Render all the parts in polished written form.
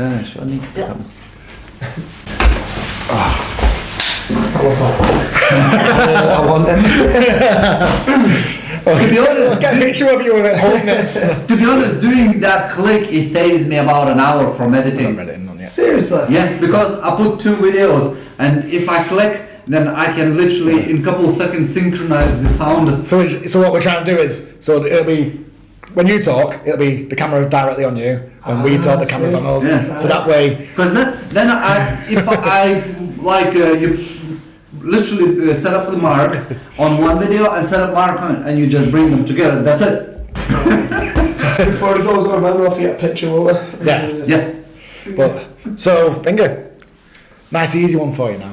gosh, what needs to come? I want it. To be honest, Get a picture of you with it holding it. to be honest, doing that click, it saves me about an hour from editing. Seriously? Yeah, because I put 2 videos, and if I click, then I can literally in couple of seconds synchronize the sound. So what we're trying to do is, so it'll be, when you talk, it'll be the camera directly on you. When we talk, the camera's on us. Yeah. So that way... Because then if I like, you literally set up the mark on one video and set up mark on it, and you just bring them together, that's it. Before it goes on, we'll have to get a picture, won't we? Yeah. Yes. But, so, finger. Nice easy one for you now.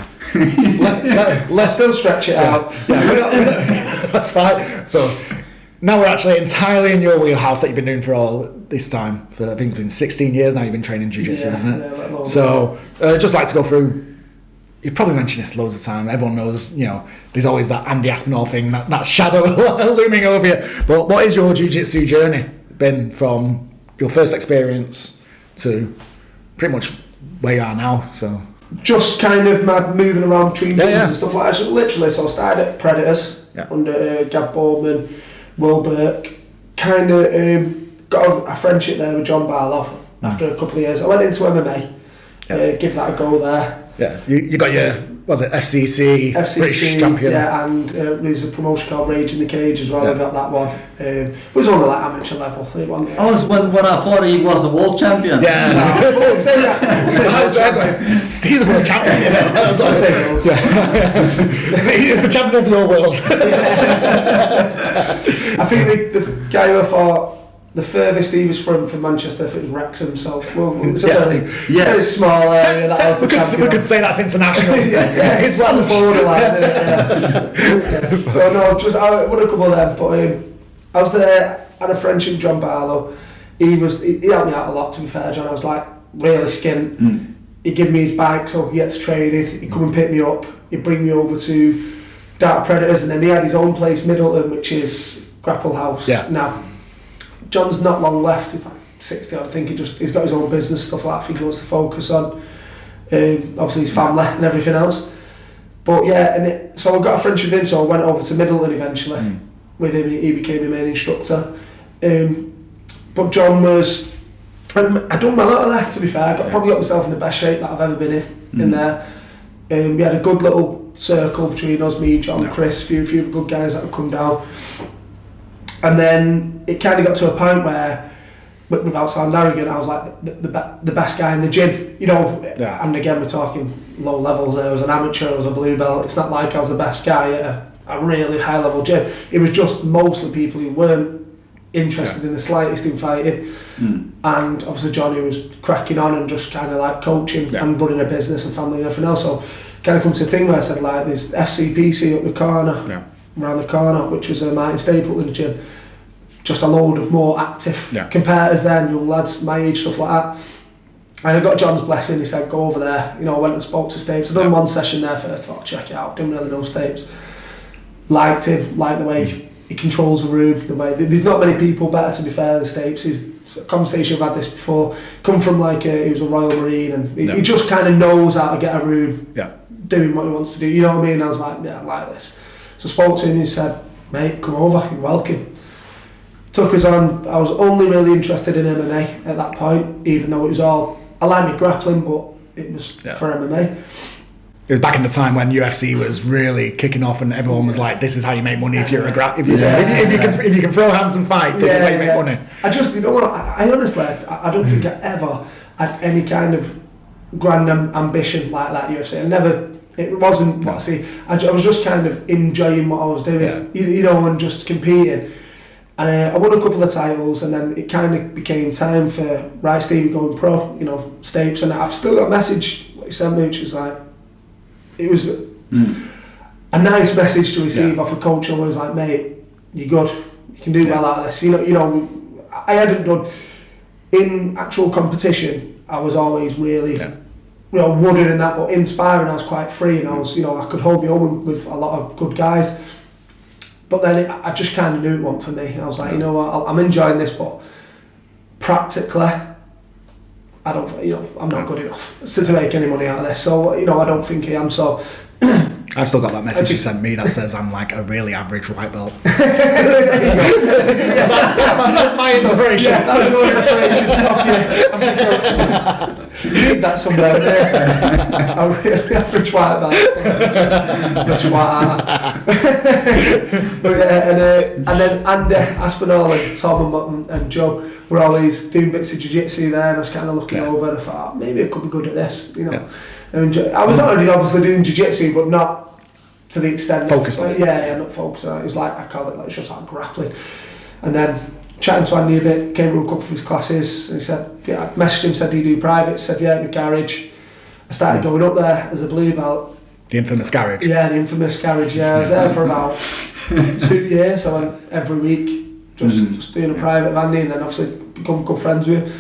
Let's still stretch it out. Yeah, that's fine. So now we're actually entirely in your wheelhouse that you've been doing for all this time. For I think it's been 16 years now you've been training jiu-jitsu, isn't it? Yeah, so just like to go through. You've probably mentioned this loads of time. Everyone knows, you know, there's always that Andy Aspinall thing, that shadow looming over you. But what is your jiu-jitsu journey been from your first experience to pretty much where you are now? So. Just kind of mad moving around between gyms Yeah. and stuff like that. So literally, so I started at Predators under Gab Boardman, Will Burke. Kind of got a friendship there with John Barlow after a couple of years. I went into MMA, give that a go there. Yeah, you got your, was it FCC British champion? Yeah, and there's a promotion called Rage in the Cage as well. I got that one. It was only like amateur level. It wasn't, Oh, when I thought he was a world champion. Yeah. say that. He's a world champion. You know? That was what I was saying. It's the champion of your world. I think the guy who I thought the furthest he was from Manchester, if it was Wrexham, so it's a very small area. We could say that's international. It's well the borderline. So no, I won a couple of them, but I was there, had a friendship with John Barlow. He helped me out a lot, to be fair, John. I was like really skint. He'd give me his bike so I could get to training. He'd come and pick me up. He'd bring me over to Dark Predators, and then he had his own place, Middleton, which is Grapple House. Yeah. Now, John's not long left. He's like 60 odd. I think he's got his own business, stuff like that. I think he wants to focus on obviously his family and everything else. But yeah, so I got a friendship with him, so I went over to Middleton eventually with him. He became my main instructor. But John was, I done my lot of that, to be fair. Probably got myself in the best shape that I've ever been in there. We had a good little circle between us, me, John, Chris, few good guys that had come down. And then it kind of got to a point where, without sounding arrogant, I was like the best guy in the gym, you know. Yeah. And again, we're talking low levels there. I was an amateur, I was a blue belt. It's not like I was the best guy at a really high level gym. It was just mostly people who weren't interested in the slightest in fighting. And obviously Johnny was cracking on and just kind of like coaching and running a business and family and everything else. So kind of come to a thing where I said, like, there's FCPC up the corner. Around the corner, which was a Martin Stapleton gym, just a load of more active competitors there, and young lads my age, stuff like that. And I got John's blessing. He said, go over there. You know, I went and spoke to Stapes. I done one session there first. Thought, check it out. Didn't really know Stapes. Liked him. Liked the way he controls the room. The way there's not many people better, to be fair, than Stapes. He's a conversation I've had this before. Come from like he was a Royal Marine, and he just kind of knows how to get a room doing what he wants to do. You know what I mean? I was like, yeah, I like this. So I spoke to him and he said, mate, come over, you're welcome. Took us on. I was only really interested in MMA at that point, even though it was all, I like me grappling, but it was for MMA. It was back in the time when UFC was really kicking off and everyone was like, this is how you make money if you're a if you can throw hands and fight, this is how you make money. I just, you know what, I honestly, I don't think I ever had any kind of grand ambition like that UFC. I never. It wasn't what I see. I was just kind of enjoying what I was doing, you know, and just competing. And I won a couple of titles, and then it kind of became time for, right, Stevie, going pro, you know, Stapes. And I've still got a message what he sent me, which was like, it was a nice message to receive off a coach. I was like, mate, you're good, you can do well out of this. You know, I hadn't done, in actual competition, I was always really... You know, wooded and that, but inspiring, I was quite free, and I was, you know, I could hold my own with a lot of good guys. But then I just kind of knew it wasn't for me. And I was like, you know what, I'm enjoying this, but practically, I don't, I'm not good enough to make any money out of this. So, I don't think I am. So I've still got that message you sent me that says I'm like a really average white belt. That's my inspiration. That's your inspiration. You need that somewhere there. A really average white belt. That's white. But and then Andy Aspinall and Tom and Joe were always doing bits of jiu-jitsu there, and I was kind of looking over and I thought, maybe I could be good at this, Yeah. And I was already obviously doing jiu-jitsu, but not to the extent focused on it. Yeah, not focused on it. It was like, I called it like, it's just like grappling. And then chatting to Andy a bit, came to a couple of his classes, and he said, I messaged him, said, do you do private? He said, yeah, in the garage. I started going up there as a blue belt. The infamous garage. Yeah, the infamous garage, yeah. I was there for about 2 years. I went every week, just doing a private with Andy, and then obviously become good friends with him.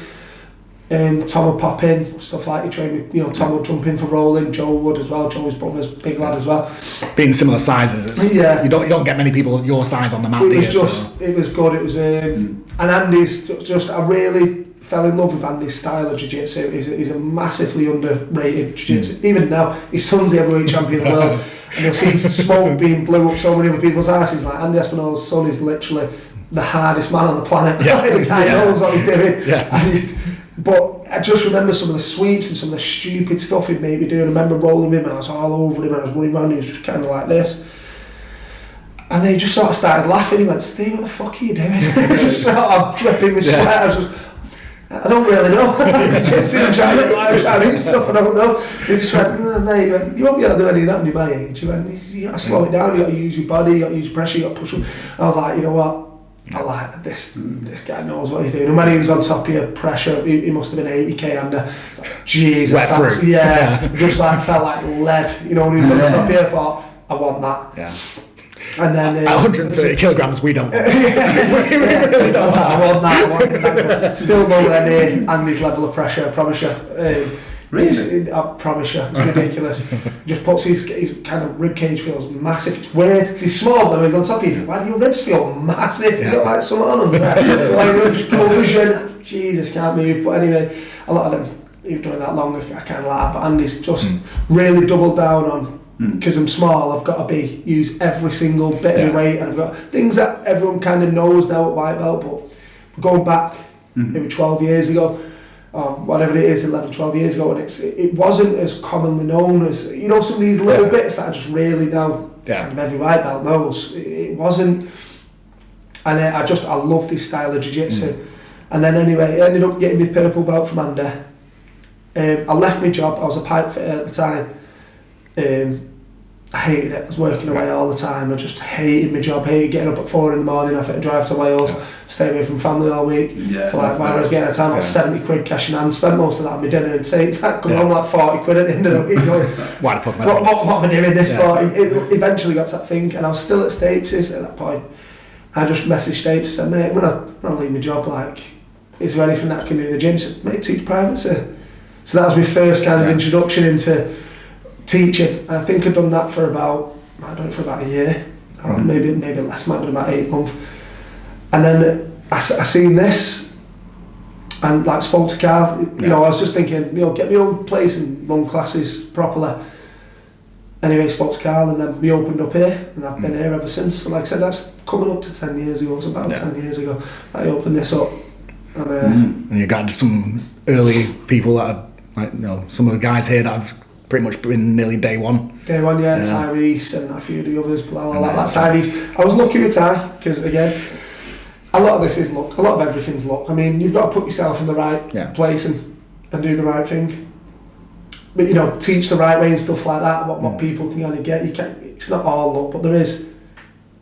Tom would pop in, stuff like he trained me, Tom would jump in for rolling, Joe would as well, Joe's brother's big lad as well. Being similar sizes, you don't get many people your size on the mat. It was good, it was, and Andy's I really fell in love with Andy's style of jiu-jitsu. He's a massively underrated jiu-jitsu. Even now, his son's the heavyweight champion of the world, and you'll see smoke being blew up so many other people's asses. Like Andy Aspinall's son is literally the hardest man on the planet. The guy knows what he's doing. But I just remember some of the sweeps and some of the stupid stuff he'd made me do. And I remember rolling him and I was all over him and I was running around and he was just kind of like this. And they just sort of started laughing. He went, Steve, what the fuck are you doing? Just sort of dripping with sweat. I was just, I don't really know. I'm trying to eat stuff, I don't know. He just went, mate, you won't be able to do any of that under my age. He went, you got to slow it down, you got to use your body, you got to use pressure, you got to push them. I was like, you know what? I like this guy knows what he's doing. And when he was on top of your pressure, he must have been 80k under. It's like, Jesus, that's, just like felt like lead. When he was on top of you, I thought, I want that. Yeah. And then at 130 kilograms, we don't. We really don't. I want that. Still nowhere near Andy's level of pressure, I promise you. Really? I promise you, it's ridiculous. Just puts his kind of rib cage feels massive. It's weird because he's small, but when he's on top of you, why do your ribs feel massive? You got like something on under there. Like just cohesion. Jesus, can't move. But anyway, a lot of them, you've done that long, I kind of like that. But Andy's just really doubled down on. Because I'm small, I've got to use every single bit of my weight, and I've got things that everyone kind of knows now at white belt. But we're going back maybe 12 years ago. Or whatever it is, 11, 12 years ago, and it wasn't as commonly known as, some of these little bits that I just really now, kind of every white belt knows. It wasn't, and I love this style of jiu-jitsu. And then anyway, I ended up getting my purple belt from Andy. I left my job, I was a pipe fitter at the time. I hated it, I was working away all the time, I just hated my job, hated getting up at 4 in the morning, I had to drive to Wales, stay away from family all week, for like when I was getting a time, I was 70 quid cash in hand, spent most of that on my dinner and takes, come home like 40 quid at the end of the week going, why the fuck am I what am I doing this for? It eventually got to that thing, and I was still at Stapes at that point. I just messaged Stapes and said, mate, when I leave my job, like, is there anything that I can do in the gym? He said, mate, teach private, sir. So that was my first kind of introduction into teaching, and I think I'd done that for about a year, or maybe less, might have been about 8 months. And then I seen this, and like spoke to Carl. I was just thinking, get my own place and run classes properly. Anyway, spoke to Carl, and then we opened up here, and I've been here ever since. So like I said, that's coming up to 10 years ago. It was about 10 years ago that I opened this up. And you got some early people that are, like, some of the guys here that have pretty much been nearly day one. Tyrese and a few of the others, blah, that Tyrese. I was lucky with Ty, because again, a lot of this is luck, a lot of everything's luck. I mean, you've got to put yourself in the right place and do the right thing. But teach the right way and stuff like that, what people can kind of get. It's not all luck, but there is.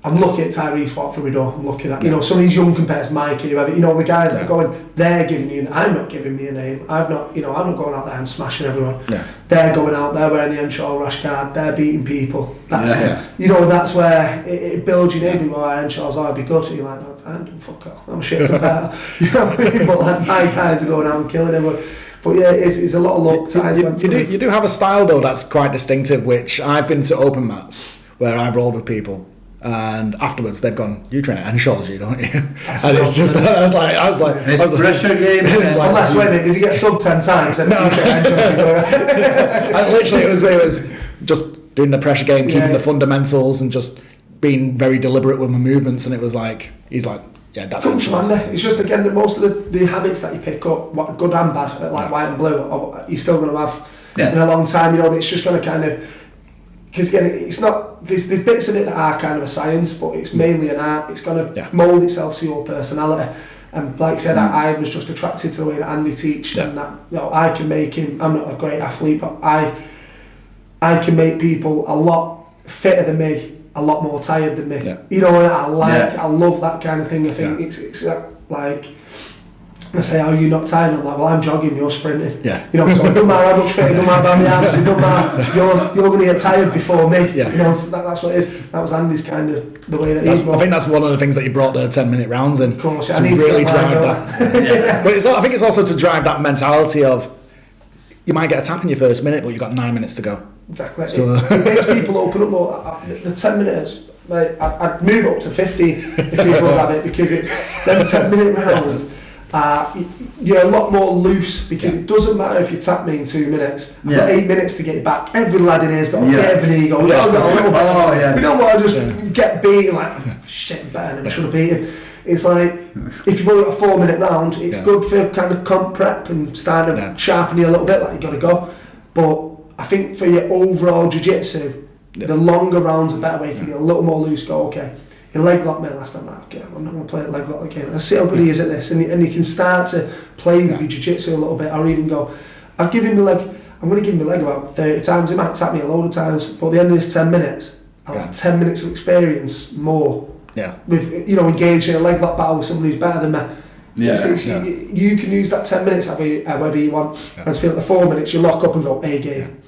I'm lucky at Tyrese walked through my door. I'm lucky that some of these young compares, Mikey, whoever, the guys that are going, they're giving you. I'm not giving me a name. I'm not going out there and smashing everyone. Yeah. They're going out there wearing the Henshall rash guard. They're beating people. That's that's where it builds your name. Henshall's, I'd be good. And you're like, no, fuck off. I'm a shit competitor. You know what I mean? But like my guys are going out and killing everyone. But yeah, it's a lot of luck. You do have a style though that's quite distinctive, which I've been to open mats where I've rolled with people. And afterwards, they've gone, you train at Henshall, don't you? That's And it's just, I was like, It's pressure game. It's like- Unless, wait a minute, did you get subbed 10 times? No. And literally, it was just doing the pressure game, keeping the fundamentals, and just being very deliberate with my movements. And it was like, he's like, yeah, that's Comes from Andy. It's just, again, that most of the habits that you pick up, what good and bad, like white and blue, you're still going to have in a long time. You know, it's just going to kind of, because again, it's not, there's bits in it that are kind of a science, but it's mainly an art. It's going to mould itself to your personality. And like I said, I was just attracted to the way that Andy teaches, and that, you know, I can make him, I'm not a great athlete, but I can make people a lot fitter than me, a lot more tired than me. You know, I love that kind of thing. I think it's like, I say, how are you not tired? And I'm like, well, I'm jogging, you're sprinting. You know, so it doesn't matter how much fit, it doesn't matter about the arms, it doesn't matter. You're going to get tired before me. You know, so that's what it is. That was Andy's kind of the way that he brought. I think that's one of the things that you brought the 10-minute rounds in. Of course, to really drive that. But I think it's also to drive that mentality of, you might get a tap in your first minute, but you've got 9 minutes to go. Exactly. So it makes people open up more. The 10 minutes, like, I'd move up to 50 if people would have it, because it's them 10-minute rounds. You're a lot more loose, because it doesn't matter if you tap me in 2 minutes. I've got 8 minutes to get it back. Every lad in here's got a bit of an ego. You don't want to just get beaten like, shit, better than I should have beaten. It's like, if you've only got a 4-minute round, it's good for kind of comp prep and starting to sharpen you a little bit, like you got to go. But I think for your overall jiu-jitsu, the longer rounds are better, where you can be a little more loose, go, okay, your leg lock me last time, okay, I'm not going to play it leg lock again. Let's see how good he is at this. And you can start to play with your jiu-jitsu a little bit, or even go, I'll give him the leg, I'm going to give him the leg about 30 times, he might tap me a load of times, but at the end of this 10 minutes, I'll have 10 minutes of experience more with, you know, engaging in a leg lock battle with somebody who's better than me. You can use that 10 minutes however you want. And I feel at the 4 minutes, you lock up and go, A game.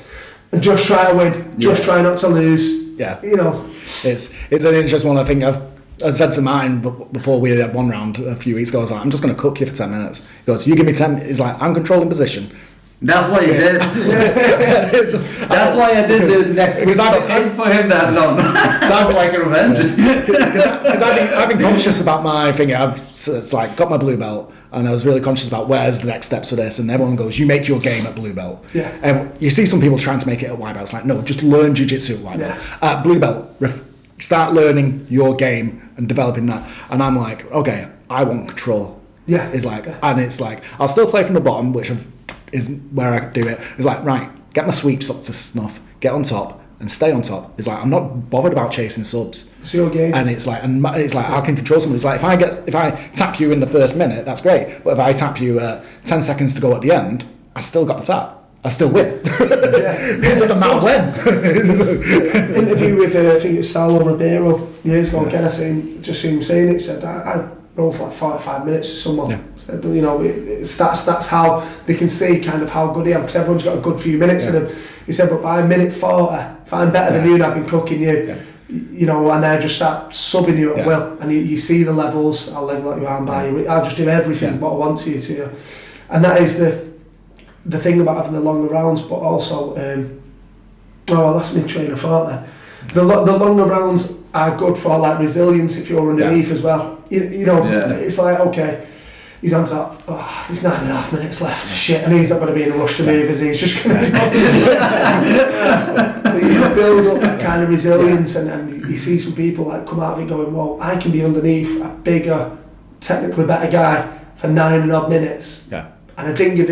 And just try to win, just try not to lose. You know. It's an interesting one. I think I said to mine before we had one round a few weeks ago, I was like, I'm just going to cook you for 10 minutes. He goes, you give me 10 minutes. He's like, I'm controlling position. That's what you did. That's why I did the next week. I paid for him that long. Sounds like a revenge. Because I've been conscious about my thing. It's like got my blue belt, and I was really conscious about where's the next steps for this. And everyone goes, you make your game at blue belt. And you see some people trying to make it at white belt. It's like, no, just learn jiu-jitsu at white belt. At blue belt, start learning your game and developing that. And I'm like, okay, I want control. It's like, and it's like, I'll still play from the bottom, which is where I do it. It's like, right, get my sweeps up to snuff, get on top, and stay on top. It's like, I'm not bothered about chasing subs. It's your game. And it's like, I can control someone. It's like, if I tap you in the first minute, that's great. But if I tap you 10 seconds to go at the end, I still got the tap. I still win. It doesn't matter when. Interview with, I think it was Saulo Ribeiro years ago. Again, I just seen him saying it. Said I roll for like 45 minutes with someone. Said, you know, that's how they can see kind of how good I am, because everyone's got a good few minutes in them. He said, but by minute 40, if I'm better than you and I've been cooking you, you know, and I just start subbing you at will, and you see the levels. I'll leg lock you arm by you. I'll just do everything what I want to you. And that is the thing about having the longer rounds, but also, that's my train of thought then. The longer rounds are good for like resilience if you're underneath as well. You know, it's like, okay, he's on top, there's 9.5 minutes left, shit, and he's not going to be in a rush to move, is he? He's just going to be So you build up that kind of resilience, and you see some people like come out of it going, well, I can be underneath a bigger, technically better guy for 9 and odd minutes. And I didn't give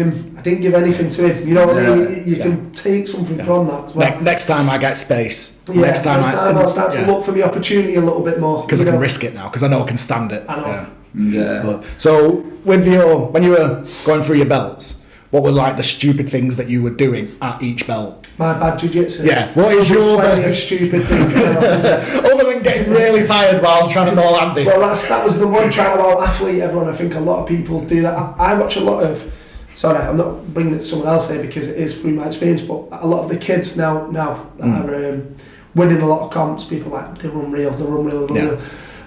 anything to him. You know what I mean? You can take something from that as well. Next time I get space. Next time I'll start to look for the opportunity a little bit more. Because I can risk it now, because I know I can stand it. I know. So, when you were going through your belts, what were like the stupid things that you were doing at each belt? My bad jiu-jitsu. What is your plenty of stupid things? Other than getting really tired while trying to know Andy. Well, that was the one try about athlete. Everyone, I think a lot of people do that. I watch a lot of. Sorry, I'm not bringing it to someone else here because it is through my experience. But a lot of the kids now are winning a lot of comps. People like they're unreal.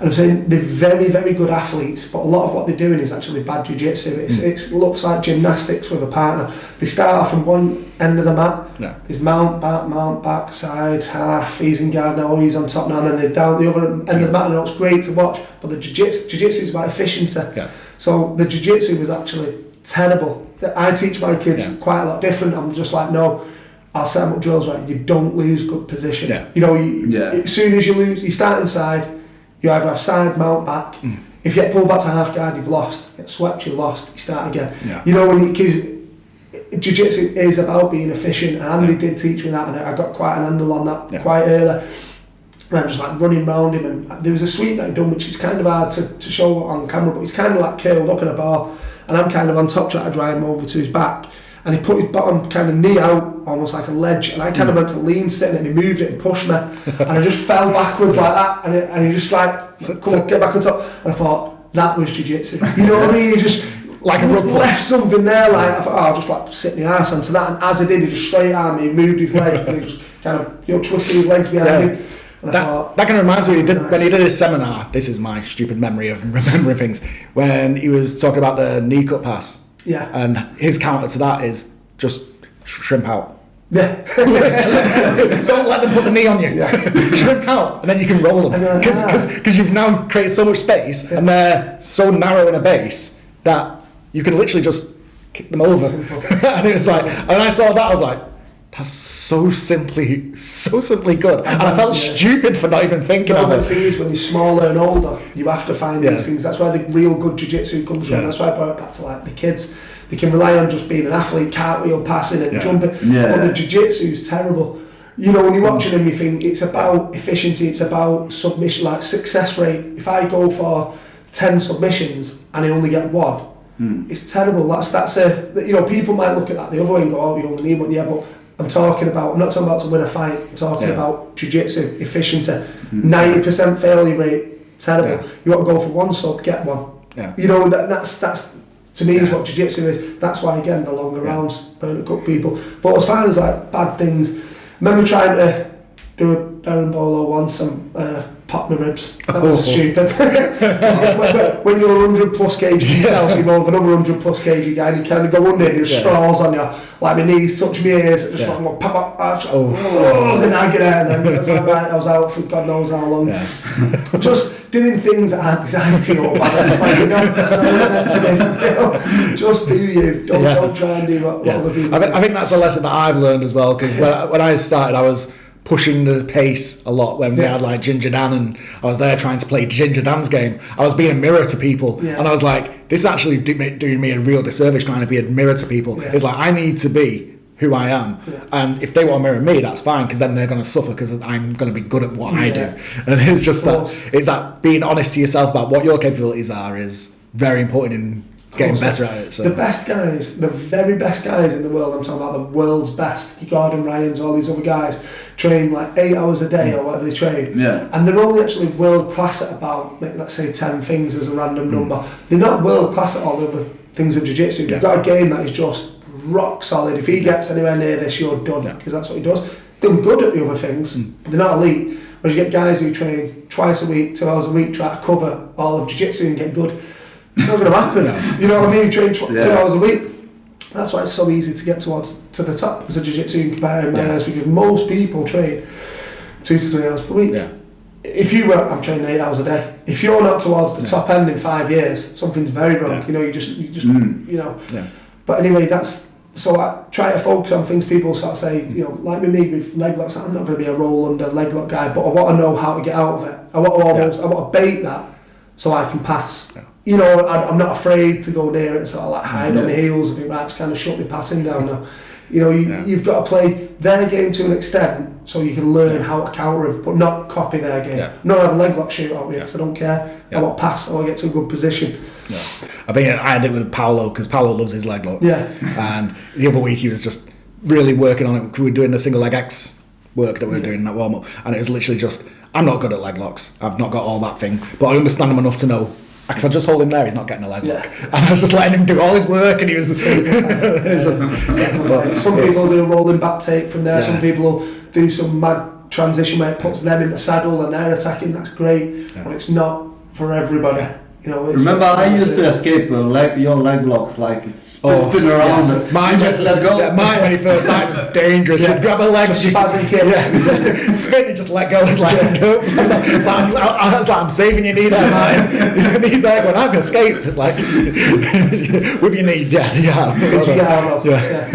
And I'm saying they're very, very good athletes, but a lot of what they're doing is actually bad jiu-jitsu. It looks like gymnastics with a partner. They start off from one end of the mat. Yeah. There's mount, back, side, half, he's in guard now, he's on top now, and then they're down the other end of the mat, and it looks great to watch. But the jiu-jitsu is about efficiency. Yeah. So the jiu-jitsu was actually terrible. I teach my kids quite a lot different. I'm just like, no, I'll set them up drills right. You don't lose good position. Yeah. You know, as soon as you lose, you start inside, you either have side, mount, back. If you get pulled back to half guard, you've lost. Get swept, you lost. You start again. Yeah. You know, because jiu-jitsu is about being efficient, and Andy did teach me that, and I got quite an handle on that quite early. And I'm just like running round him, and there was a sweep that I'd done, which is kind of hard to show on camera, but he's kind of like curled up in a ball, and I'm kind of on top trying to drive him over to his back. And he put his bottom kind of knee out, almost like a ledge, and I kind of went to lean sitting, and he moved it and pushed me, and I just fell backwards like that, and he just like, come on, get back on top, and I thought, that was jiu-jitsu. You know what I mean? He just like a rug left something there, like, I thought, I'll just like sit my ass onto that, and as I did, he just straight armed me, moved his leg, and he just kind of, you know, twisted his legs behind him. And that kind of reminds me, when he did his seminar, this is my stupid memory of remembering things, when he was talking about the knee cut pass. Yeah. And his counter to that is just shrimp out. Yeah. Don't let them put the knee on you. Yeah. Shrimp out, and then you can roll them. Because you've now created so much space, and they're so narrow in a base that you can literally just kick them over. And it was like, and I saw that, I was like, that's so simply good. And I felt stupid for not even thinking of it. The thing is, when you're smaller and older, you have to find these things. That's where the real good jiu-jitsu comes from. That's why I brought it back to like the kids. They can rely on just being an athlete, cartwheel, passing and jumping. But the jiu-jitsu is terrible. You know, when you're watching them, you think it's about efficiency, it's about submission, like success rate. If I go for 10 submissions and I only get one, it's terrible. That's a, you know, people might look at that the other way and go, oh, you only need one. Yeah, but I'm not talking about to win a fight. I'm talking about jiu-jitsu efficiency. 90% failure rate, terrible. You want to go for one sub, get one. You know, that's to me is what jiu-jitsu is. That's why, again, the longer rounds don't cut people. But as far as like bad things, I remember trying to do a berimbolo once and pop my ribs. That was stupid. when you're 100 plus kg yourself, you're more of another 100 plus kg guy, and you kind of go under and your straws on you, like my knees touch my ears, just like pop, I was in agony, and then I was out for God knows how long. Just doing things that aren't designed for you. It's like, you know, that's not meant to be. You know, just do you. Don't try and do what other people do. I think that's a lesson that I've learned as well, because when I started, I was pushing the pace a lot when we had like Ginger Dan, and I was there trying to play Ginger Dan's game. I was being a mirror to people, and I was like, this is actually doing me a real disservice trying to be a mirror to people. It's like, I need to be who I am, and if they want to mirror me, that's fine, because then they're going to suffer because I'm going to be good at what I do. And it's just that being honest to yourself about what your capabilities are is very important in getting better at it. So. The best guys, the very best guys in the world, I'm talking about the world's best, your Gordon Ryans, all these other guys, train like 8 hours a day or whatever they train. And they're only actually world class at about, let's say 10 things as a random number. They're not world class at all the other things of jiu-jitsu. They've got a game that is just rock solid. If he gets anywhere near this, you're done, because that's what he does. They're good at the other things, but they're not elite. Whereas you get guys who train twice a week, 2 hours a week, try to cover all of jiu-jitsu and get good. It's not going to happen. You know what I mean? You train 2 hours a week. That's why it's so easy to get to the top as a jiu-jitsu competitor in my eyes, because most people train 2 to 3 hours per week. If you were, I'm training 8 hours a day. If you're not towards the top end in 5 years, something's very wrong. You know, you just you know. But anyway, so I try to focus on things people sort of say, you know, like with me with leg locks, I'm not going to be a roll under leg lock guy, but I want to know how to get out of it. I want to bait that so I can pass. You know, I'm not afraid to go near it and sort of like hide on the heels and think, right, it's kind of shut me passing down now. You know, you've got to play their game to an extent so you can learn how to counter them, but not copy their game. Not have a leg lock shoot out with you, because I don't care. I want to pass, I want to get to a good position. I think I had it with Paolo, because Paolo loves his leg lock. And the other week he was just really working on it. We were doing the single leg X work that we were doing in that warm up, and it was literally just, I'm not good at leg locks. I've not got all that thing, but I understand him enough to know, if I just hold him there, he's not getting a leg lock. And I was just letting him do all his work, and he was just... Some people do a rolling back take from there, some people will do some mad transition where it puts them in the saddle and they're attacking, that's great, but it's not for everybody. Yeah. You know, it's Remember, I used to escape your leg locks, like spin around. Yeah. Mine Just let go. Yeah, mine when he first started was dangerous. Yeah. You'd grab a leg, Just spazzing kill. Yeah, spin, and just let go. It's like, no. It's like I'm saving your knee there, mine. He's there going, I've escaped. It's like with your knee, yeah. Did you get out of? Yeah.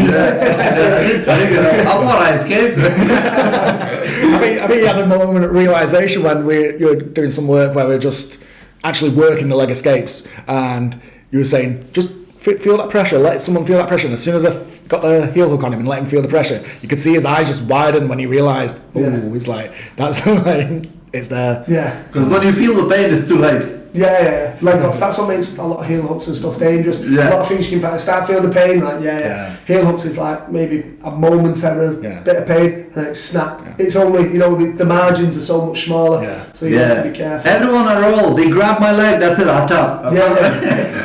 I thought I escaped. I think you had a moment of realisation when you were doing some work where we were just actually working the leg escapes, and you were saying, just feel that pressure, let someone feel that pressure. And as soon as I got the heel hook on him and let him feel the pressure, you could see his eyes just widen when he realised, it's like, that's like, it's there. Yeah. Because when you feel the pain, it's too late. Yeah. Leg hooks, that's what makes a lot of heel hooks and stuff dangerous. Yeah. A lot of things you can start feeling the pain, like, heel hooks is like maybe a momentary bit of pain, and then it's snap. Yeah. It's only, the margins are so much smaller, so you have to be careful. Everyone I roll, they grab my leg, that's it, I tap.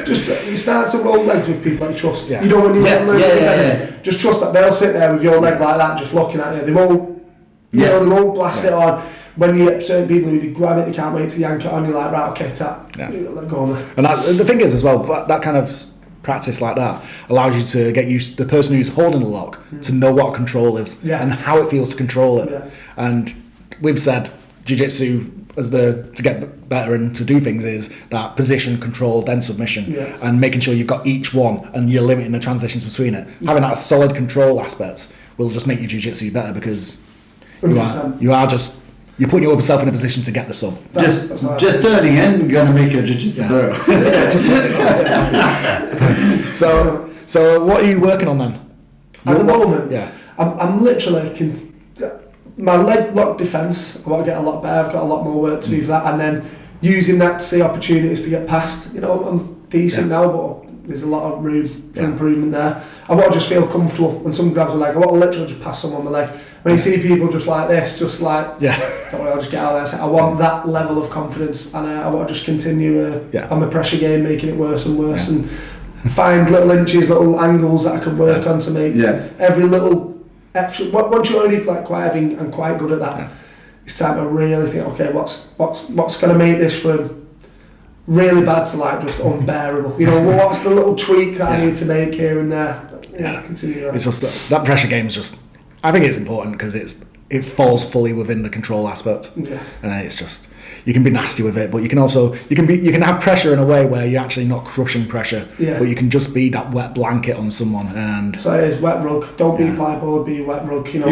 Just you start to roll legs with people that you trust. Yeah. You know when you Yeah. just trust that they'll sit there with your leg like that, just looking at you. They won't, they won't blast it on. When you get certain people who they grab it, they can't wait to yank it on. You're like, right, okay, tap. Yeah. Let go on there. And the thing is as well, that kind of practice like that allows you to get used, the person who's holding the lock, to know what control is and how it feels to control it. Yeah. And we've said Jiu-Jitsu to get better and to do things is that position, control, then submission, and making sure you've got each one and you're limiting the transitions between it. Having that solid control aspect will just make your Jiu-Jitsu better, because you're putting yourself in a position to get the sub. Just turning in gonna make your jiu-jitsu better. Just turning. So what are you working on then? At the moment, Yeah. I'm literally my leg lock defence. I want to get a lot better. I've got a lot more work to do for that, and then using that to see opportunities to get past. I'm decent now, but there's a lot of room for improvement there. I want to just feel comfortable when someone grabs a leg. I want to literally just pass someone my leg. When you see people just like this, just like, don't worry, I'll just get out of there. I want that level of confidence, and I want to just continue on my pressure game, making it worse and worse, and find little inches, little angles that I can work on to make every little extra. Once you're already like quite heavy and quite good at that, it's time to really think, okay, what's going to make this from really bad to like just unbearable? What's the little tweak that I need to make here and there? Continue on. It's just that pressure game is just, I think it's important because it falls fully within the control aspect, and it's just, you can be nasty with it, but you can also you can have pressure in a way where you're actually not crushing pressure, but you can just be that wet blanket on someone. And so it is wet rug. Don't be plyboard, be wet rug. You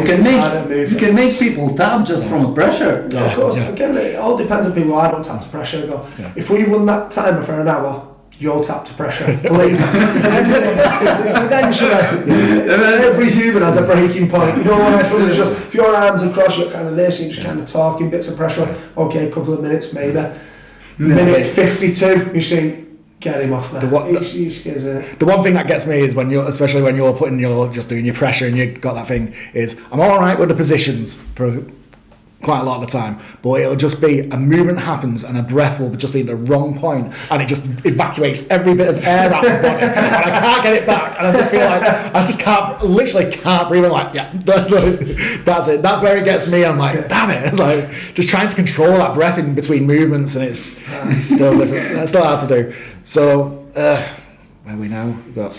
can make people tap just from the pressure. Of course. Again, it all depends on people. I don't tap to pressure. I go, if we run that timer for an hour, you'll tap to pressure. Believe me. Eventually, every human has a breaking point. When someone's just, if your arms are crossed, you're kind of this, you're just kind of talking bits of pressure. Okay, a couple of minutes maybe. Minute 52, you think, get him off now. The one thing that gets me is especially when you're just doing your pressure and you've got that thing, is I'm all right with the positions for quite a lot of the time, but it'll just be a movement happens and a breath will just be in the wrong point and it just evacuates every bit of air out of the body and I can't get it back, and I just feel like I just literally can't breathe. I'm like, that's it. That's where it gets me. I'm like, damn it. It's like just trying to control that breath in between movements, and it's still different. It's still hard to do. So where are we now? We've got.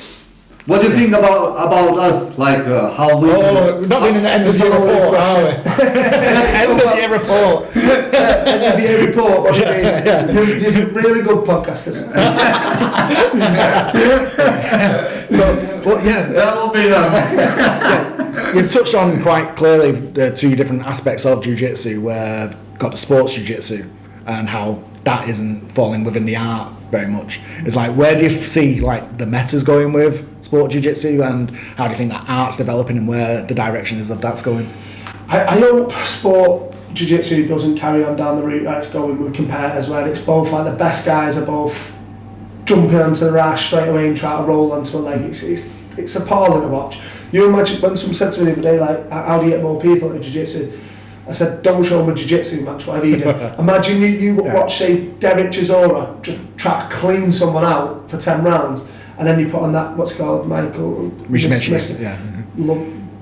What do you think about us? Like how we? Oh, we're not doing the end of the year report, are we? End of the year report. End of the year report. What do you mean? There's a really good podcasters. That will be that. You've touched on quite clearly the two different aspects of Jiu-Jitsu, where I've got the sports Jiu-Jitsu and how that isn't falling within the art very much. It's like, where do you see like the metas going with sport Jiu-Jitsu, and how do you think that art's developing and where the direction is of that's going? I hope sport Jiu-Jitsu doesn't carry on down the route that it's going with competitors, where it's both like the best guys are both jumping onto the rash straight away and trying to roll onto a leg. It's appalling to watch. You imagine when someone said to me the other day, like, how do you get more people into Jiu-Jitsu? I said, don't show them a Jiu-Jitsu match, whatever you do. Imagine you watch, say, Derek Chisora just try to clean someone out for 10 rounds, and then you put on that, what's it called, Michael Smith.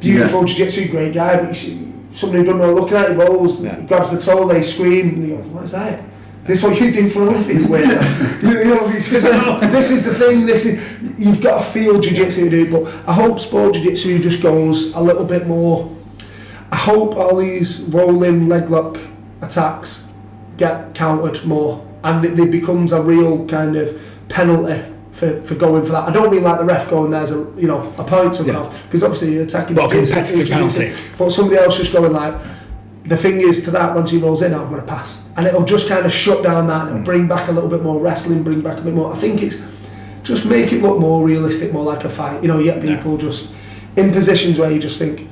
Beautiful Jiu-Jitsu, great guy, but you see somebody who doesn't know, looking at it, rolls, grabs the toe, they scream, and you go, what is that? This is what you do for a living, weirdo. This is the thing. You've got to feel jiu-jitsu to do it. But I hope sport jiu-jitsu just goes a little bit more. I hope all these rolling leg lock attacks get countered more, and it becomes a real kind of penalty for going for that. I don't mean like the ref going, there's a point took off, because obviously you're attacking. But competitive penalty. But somebody else just going like, the thing is to that, once he rolls in, I'm going to pass, and it'll just kind of shut down that, and it'll bring back a little bit more wrestling, bring back a bit more. I think it's just make it look more realistic, more like a fight. You get people just in positions where you just think,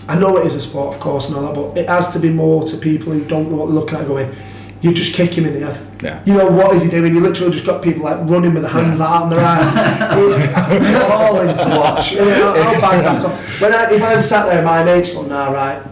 I know it is a sport, of course, and all that, but it has to be more to people who don't know what they're looking at going, you just kick him in the head. Yeah. What is he doing? You literally just got people like running with their hands out on their eyes. It's appalling to watch. How bad's that? If I'm sat there, my mate's going, nah, right,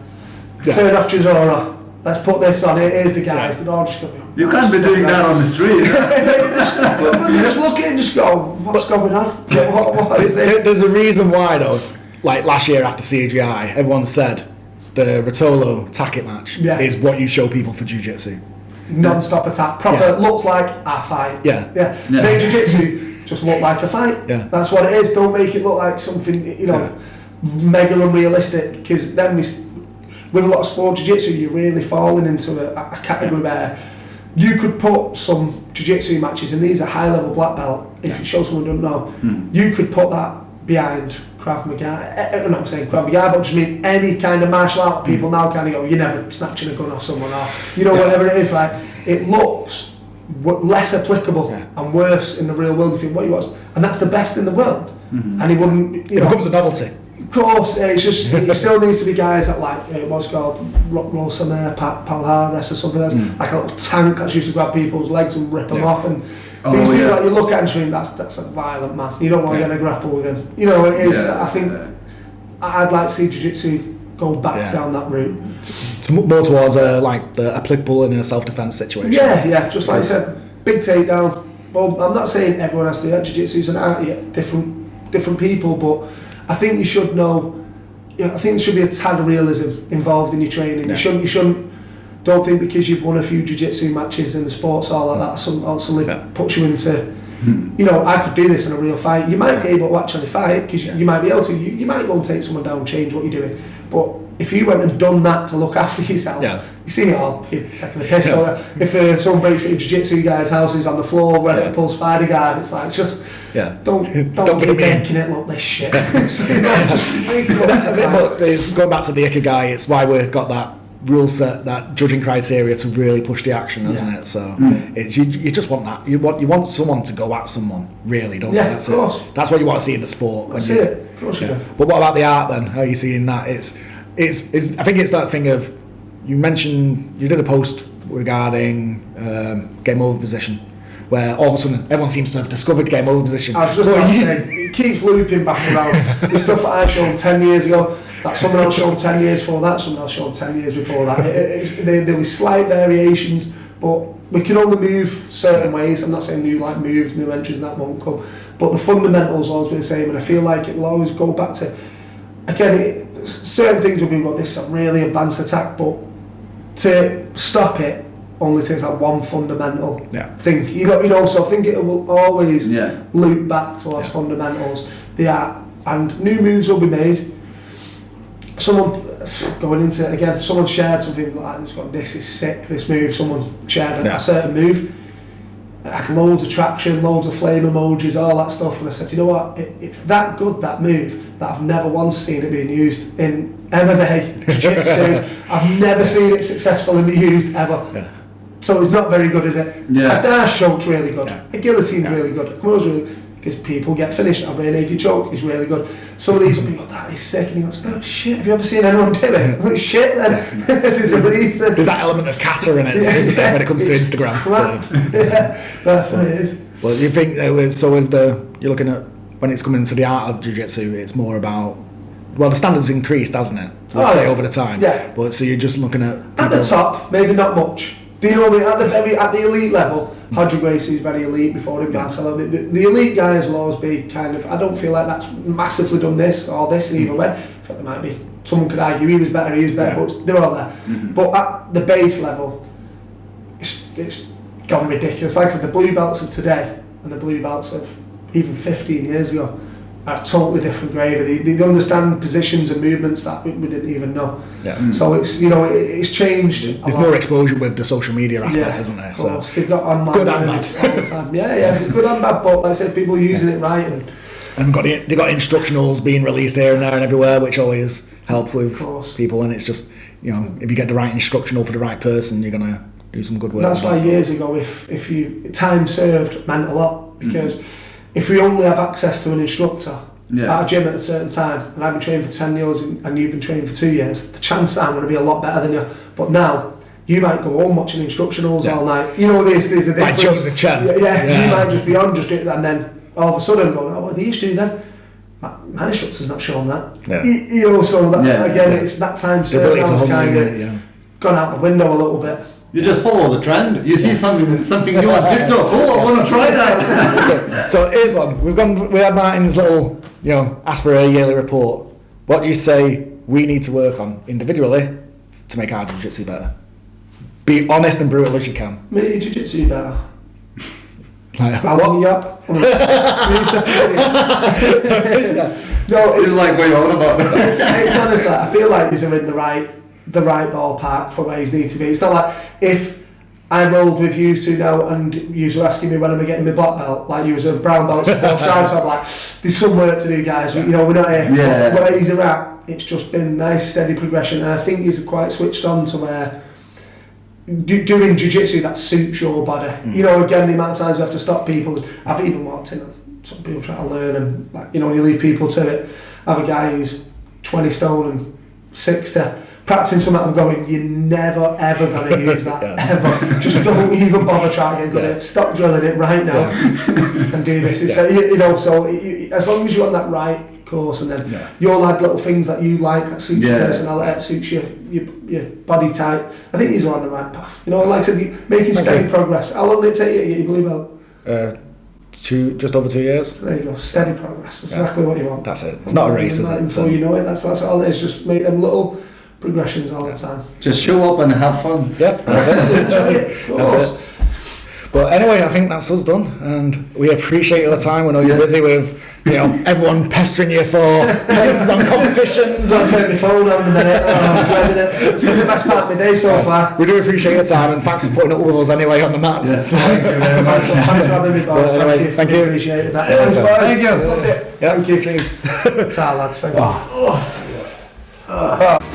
turn off Chisora, let's put this on, here's the guys, they're all just going, you can't be doing that on the street. but you just look at it and just go, what's going on? What is this? There's a reason why though. Like last year after CGI, everyone said the Rotolo Tackett match is what you show people for jiu-jitsu. Non-stop attack, proper, looks like a fight. Yeah. Make jiu-jitsu just look like a fight. Yeah. That's what it is. Don't make it look like something, mega unrealistic, because then with a lot of sport jiu-jitsu, you're really falling into a category where you could put some jiu-jitsu matches, and these are high-level black belt, if you show someone who doesn't know, you could put that behind Krav Maga. I'm not saying Krav Maga, but just mean any kind of martial art. People now kind of go, you're never snatching a gun off someone, or whatever it is. Like, it looks less applicable and worse in the real world if you what he was, and that's the best in the world. And he wouldn't. It becomes a novelty. Of course, it's just it still needs to be guys that like what's called Rosamare Palhares or something else, like a little tank that's used to grab people's legs and rip them off. And these people that you look at and think that's a violent man. You don't want to get a grapple with him. It is. I think I'd like to see jiu-jitsu go back down that route. More towards the applicable in a self-defense situation. Yeah. Just like I said, big takedown. Well, I'm not saying everyone has to do that. Jiu-jitsu's an art. Different people, but I think you should know. I think there should be a tad of realism involved in your training. You shouldn't. Don't think because you've won a few jiu-jitsu matches in the sports all like that suddenly puts you into. I could do this in a real fight. You might be able to actually fight because you might be able to. You might go and take someone down, change what you're doing. But if you went and done that to look after yourself, you see it all. You're taking the piss. If someone breaks into jiu-jitsu guy's house, he's on the floor ready to pull spider guard. It's like just don't keep making it look this shit. Just make it look but it's going back to the Ikigai. It's why we've got that rule set, that judging criteria to really push the action, isn't it? So it's you just want that. You want someone to go at someone, really, don't you? That's of course. That's what you want to see in the sport. That's it. Of course you do. But what about the art then? How are you seeing that? It's I think it's that thing of, you mentioned, you did a post regarding game over position, where all of a sudden everyone seems to have discovered game over position. I was just about to say, it keeps looping back around. The stuff that I showed 10 years ago, that someone else showed 10 years before that, someone else showed 10 years before that. There were slight variations, but we can only move certain ways. I'm not saying new moves, new entries, that won't come. But the fundamentals will always be the same, and I feel like it will always go back to, again, certain things will be, well, this is a really advanced attack, but to stop it only takes that one fundamental thing. So I think it will always loop back towards fundamentals. And new moves will be made. Someone shared something like this is sick, this move. Someone shared a certain move. It had loads of traction, loads of flame emojis, all that stuff, and I said, you know what, it's that good, that move, that I've never once seen it being used in MMA, Jiu-Jitsu. I've never seen it successfully be used ever. So it's not very good, is it? A dash choke's really good, a guillotine's really good, a Kimura's really good, because people get finished. A rear naked choke is really good. Some of these people, that is sick, and he goes, no shit, have you ever seen anyone do it? Like, shit then. There's a reason. There's that element of kata in it, isn't there, when it comes to Instagram. That's what it is. Well, you think, you're looking at, when it's coming to the art of jiu-jitsu, it's more about, well, the standard's increased, hasn't it? Over the time. But so you're just looking at the top, maybe not much. Do you know, at the elite level, Hodger Gracie's very elite before him, Marcelo. The elite guys will always be kind of, I don't feel like that's massively done this or this either way. I think there might be, someone could argue he was better, but they're all there. But at the base level, it's gone ridiculous. Like I said, the blue belts of today and the blue belts of even 15 years ago are a totally different gravy. They understand positions and movements that we didn't even know. Yeah. So it's, you know, it's changed. There's more exposure with the social media aspect, isn't there? Of course. They've got online good and learning bad. all the time. Yeah, good and bad, but like I said, people using it right and they've got instructionals being released here and there and everywhere, which always help with people. And it's just, you know, if you get the right instructional for the right person, you're gonna do some good work. That's why years ago, if you time served meant a lot, because if we only have access to an instructor at a gym at a certain time, and I've been training for 10 years and you've been training for 2 years, the chance that I'm going to be a lot better than you. But now, you might go home watching instructionals all night. You know, there's a difference. Like Joseph Chen. Yeah, you might just be on, just do it, and then all of a sudden going, oh, what do you do then? My instructor's not showing that. Yeah. You know, so that, it's that time served now has kind of gone out the window a little bit. You just follow the trend. You see something new on TikTok. Oh, I want to try that. so here's one. We had Martin's little, you know, ask for a yearly report. What do you say we need to work on individually to make our jiu-jitsu better? Be honest and brutal as you can. Make your jiu-jitsu better. Like, How long you up? No, It's like what you're on about. it's honestly, I feel like he's in the right ballpark for where he's need to be. It's not like if I rolled with you two now and you were asking me when am I getting my black belt, like you was a brown belt for 4 stripes, I'm like, there's some work to do, guys. You know, we're not here. Yeah. Where he's at, it's just been nice, steady progression, and I think he's quite switched on to where doing jiu-jitsu that suits your body. You know, again, the amount of times we have to stop people. I've even walked in and some people try to learn, and like, you know, when you leave people to it, I have a guy who's 20 stone and 60 practicing something, I'm going, you're never ever going to use that ever. Just don't even bother trying to get good at it. Stop drilling it right now and do this. It's you know, so as long as you're on that right course, and then you'll add little things that you like, that suits your personality, that suits your body type. I think you're on the right path. You know, like I said, making steady progress. How long did it take you to get your blue belt? Just over 2 years. So there you go, steady progress. That's exactly what you want. That's it. It's not a race, is it? Before you know it, that's all it is. Just make them little progressions all the time. Just show up and have fun. Yep, that's it. Enjoy it. That's it. But anyway, I think that's us done, and we appreciate your time. We know you're busy with, you know, everyone pestering you for places on competitions. I'll turn my phone on in a minute. I'm driving it. It's been the best part of my day so far. We do appreciate your time, and thanks for putting up with us anyway on the mats. Yes, So- thank you very much. Thanks for having me, boss. Anyway, thank you. Appreciate that. Yeah, Thanks, so- boys. Thank you. Loved it. Yeah. Thank you. Cheers. Ta, lads. Thank you.